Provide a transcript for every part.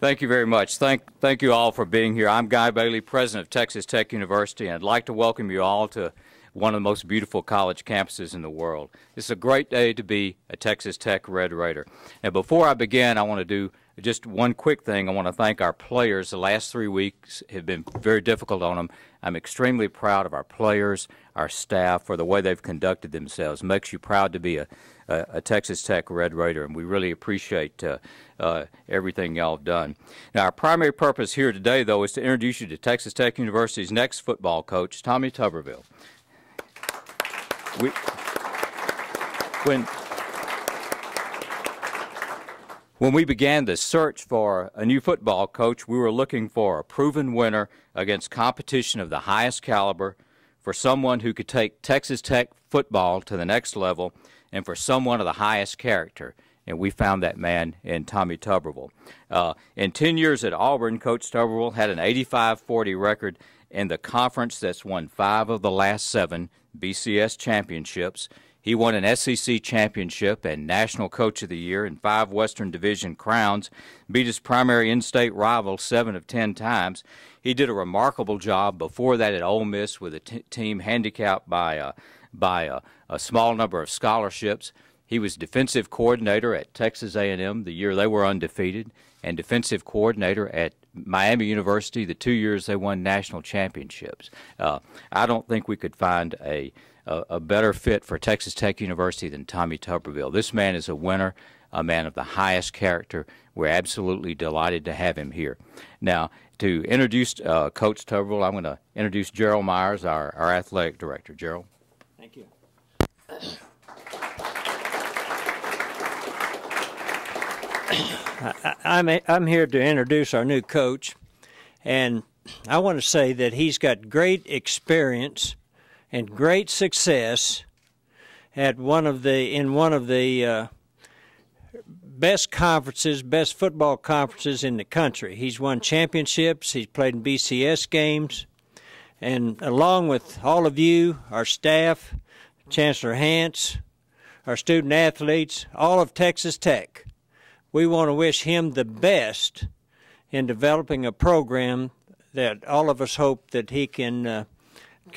Thank you very much. Thank you all for being here. I'm Guy Bailey, president of Texas Tech University, and I'd like to welcome you all to one of the most beautiful college campuses in the world. It's a great day to be a Texas Tech Red Raider. Now, before I begin, I want to do just one quick thing. I want to thank our players. The last 3 weeks have been very difficult on them. I'm extremely proud of our players, our staff, for the way they've conducted themselves. It makes you proud to be a Texas Tech Red Raider, and we really appreciate everything y'all have done. Now, our primary purpose here today, though, is to introduce you to Texas Tech University's next football coach, Tommy Tuberville. When we began the search for a new football coach, we were looking for a proven winner against competition of the highest caliber, for someone who could take Texas Tech football to the next level, and for someone of the highest character. And we found that man in Tommy Tuberville. In 10 years at Auburn, Coach Tuberville had an 85-40 record in the conference that's won 5 of the last 7 BCS championships. He won an SEC championship and National Coach of the Year and 5 Western Division crowns, beat his primary in-state rival 7 of 10 times. He did a remarkable job before that at Ole Miss with a team handicapped by a small number of scholarships. He was defensive coordinator at Texas A&M the year they were undefeated, and defensive coordinator at Miami University the 2 years they won national championships. I don't think we could find a better fit for Texas Tech University than Tommy Tuberville. This man is a winner, a man of the highest character. We're absolutely delighted to have him here. Now, to introduce Coach Tuberville, I'm going to introduce Gerald Myers, our athletic director. Gerald. Thank you. I'm here to introduce our new coach, and I want to say that he's got great experience and great success at one of the best conferences, best football conferences in the country. He's won championships. He's played in BCS games, and along with all of you, our staff, Chancellor Hance, our student athletes, all of Texas Tech, we want to wish him the best in developing a program that all of us hope that he can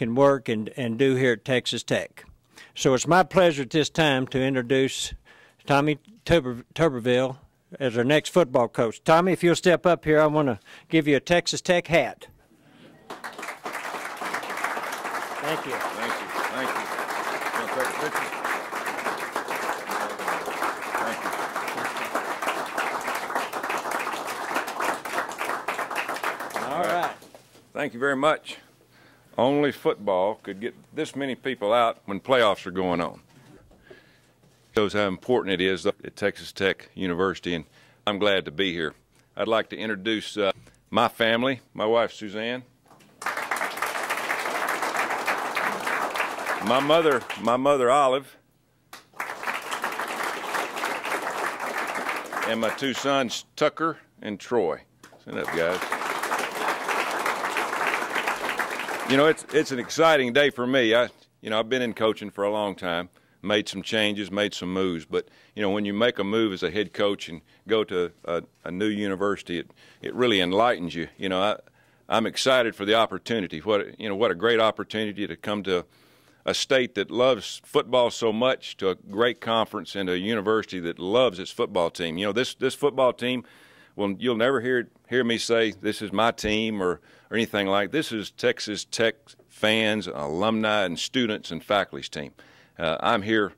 work and do here at Texas Tech. So it's my pleasure at this time to introduce Tommy Tuberville as our next football coach. Tommy, if you'll step up here, I want to give you a Texas Tech hat. Thank you. Thank you. Thank you. Want to take a picture? Thank you. All right. Thank you very much. Only football could get this many people out when playoffs are going on. Shows how important it is at Texas Tech University, and I'm glad to be here. I'd like to introduce my family, my wife Suzanne, my mother Olive, and my 2 sons Tucker and Troy. Stand up, guys. You know, it's an exciting day for me. I've been in coaching for a long time, made some changes, made some moves. But, when you make a move as a head coach and go to a new university, it really enlightens you. I'm excited for the opportunity. What a great opportunity to come to a state that loves football so much, to a great conference and a university that loves its football team. This football team, well, you'll never hear me say this is my team or anything like this. Is Texas Tech fans, alumni, and students and faculty's team. I'm here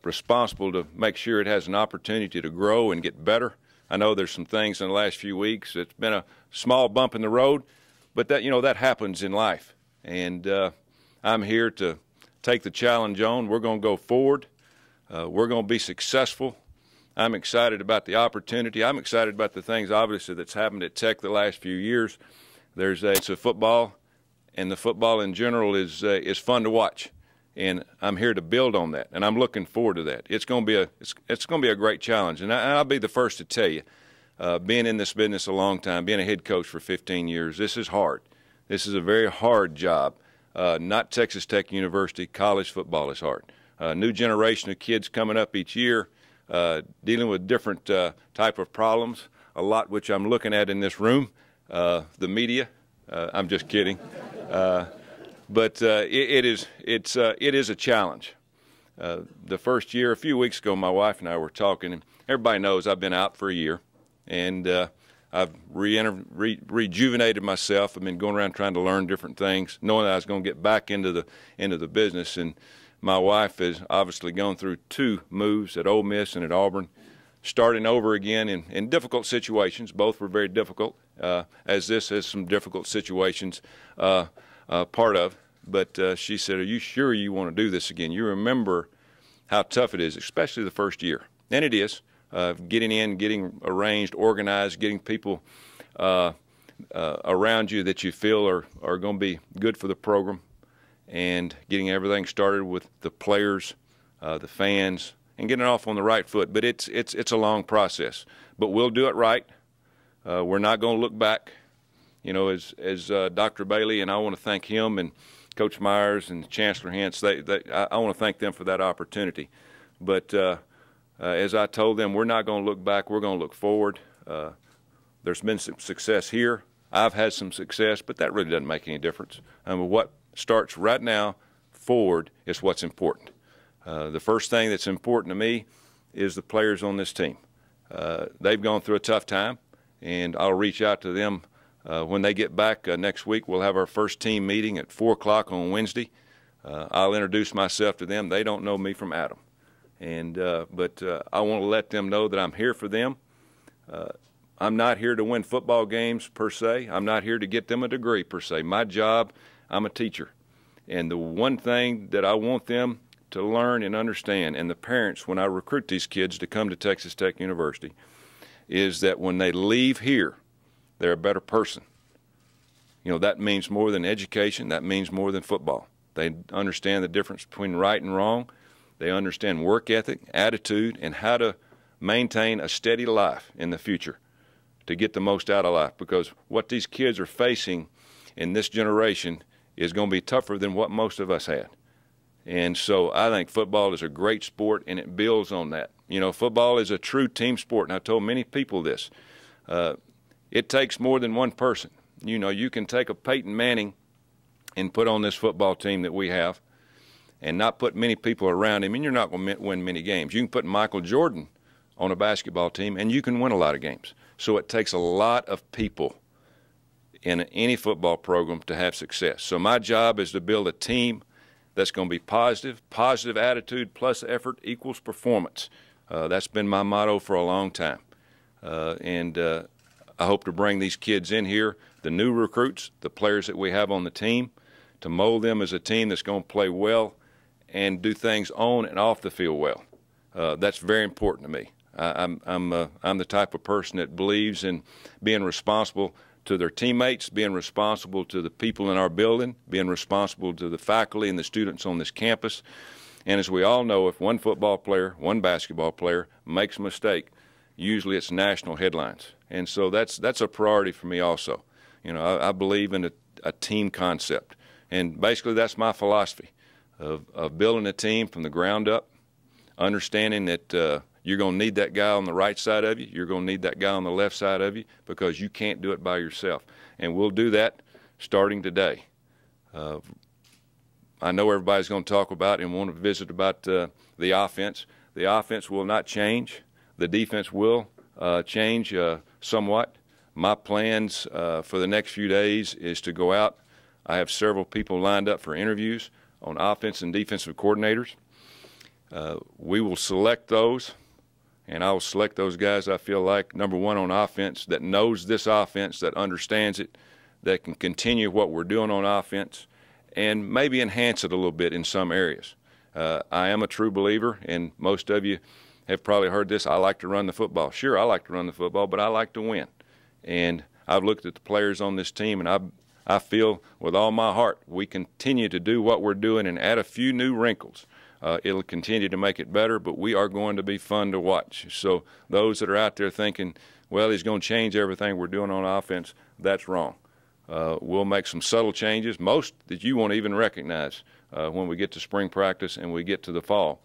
responsible to make sure it has an opportunity to grow and get better. I know there's some things in the last few weeks. It's been a small bump in the road, but that happens in life. And I'm here to take the challenge on. We're going to go forward. We're going to be successful. I'm excited about the opportunity. I'm excited about the things, obviously, that's happened at Tech the last few years. It's a football, and the football in general is fun to watch, and I'm here to build on that, and I'm looking forward to that. It's going to be a great challenge, and I'll be the first to tell you, being in this business a long time, being a head coach for 15 years, this is hard. This is a very hard job. Not Texas Tech University. College football is hard. New generation of kids coming up each year, dealing with different type of problems. a lot which I'm looking at in this room, the media. I'm just kidding. But it is a challenge. The first year, a few weeks ago, my wife and I were talking, and everybody knows I've been out for a year, and I've rejuvenated myself. I've been going around trying to learn different things, knowing that I was going to get back into the business. And my wife has obviously gone through 2 moves at Ole Miss and at Auburn, starting over again in difficult situations. Both were very difficult, as this has some difficult situations part of. But she said, "Are you sure you want to do this again? You remember how tough it is, especially the first year." And it is. Getting in, getting arranged, organized, getting people around you that you feel are going to be good for the program, and getting everything started with the players, the fans, and getting it off on the right foot. But it's a long process. But we'll do it right. We're not going to look back. You know, as Dr. Bailey, and I want to thank him and Coach Myers and Chancellor Hentz, I want to thank them for that opportunity. But as I told them, we're not going to look back. We're going to look forward. There's been some success here. I've had some success, but that really doesn't make any difference. What starts right now forward is what's important. The first thing that's important to me is the players on this team. They've gone through a tough time, and I'll reach out to them when they get back next week. We'll have our first team meeting at 4 o'clock on Wednesday. I'll introduce myself to them. They don't know me from Adam. But I want to let them know that I'm here for them. I'm not here to win football games per se. I'm not here to get them a degree per se. My job, I'm a teacher. And the one thing that I want them to learn and understand, and the parents when I recruit these kids to come to Texas Tech University, is that when they leave here, they're a better person. You know, that means more than education. That means more than football. They understand the difference between right and wrong. They understand work ethic, attitude, and how to maintain a steady life in the future to get the most out of life, because what these kids are facing in this generation is going to be tougher than what most of us had. And so I think football is a great sport, and it builds on that. You know, football is a true team sport, and I told many people this. It takes more than one person. You know, you can take a Peyton Manning and put on this football team that we have and not put many people around him, and you're not going to win many games. You can put Michael Jordan on a basketball team, and you can win a lot of games. So it takes a lot of people in any football program to have success. So my job is to build a team that's going to be positive. Positive attitude plus effort equals performance. That's been my motto for a long time. I hope to bring these kids in here, the new recruits, the players that we have on the team, to mold them as a team that's going to play well and do things on and off the field well. That's very important to me. I'm the type of person that believes in being responsible to their teammates, being responsible to the people in our building, being responsible to the faculty and the students on this campus. And as we all know, if one football player, one basketball player makes a mistake, usually it's national headlines. And so that's a priority for me also. You know, I believe in a team concept. And basically that's my philosophy of building a team from the ground up, understanding that you're going to need that guy on the right side of you. You're going to need that guy on the left side of you, because you can't do it by yourself. And we'll do that starting today. I know everybody's going to talk about and want to visit about the offense. The offense will not change. The defense will change somewhat. My plans for the next few days is to go out. I have several people lined up for interviews on offense and defensive coordinators. We will select those, and I will select those guys I feel like, number one, on offense, that knows this offense, that understands it, that can continue what we're doing on offense, and maybe enhance it a little bit in some areas. I am a true believer, and most of you have probably heard this, I like to run the football. Sure, I like to run the football, but I like to win. And I've looked at the players on this team, and I feel with all my heart we continue to do what we're doing and add a few new wrinkles. It'll continue to make it better, but we are going to be fun to watch. So those that are out there thinking, well, he's going to change everything we're doing on offense, that's wrong. We'll make some subtle changes, most that you won't even recognize when we get to spring practice and we get to the fall.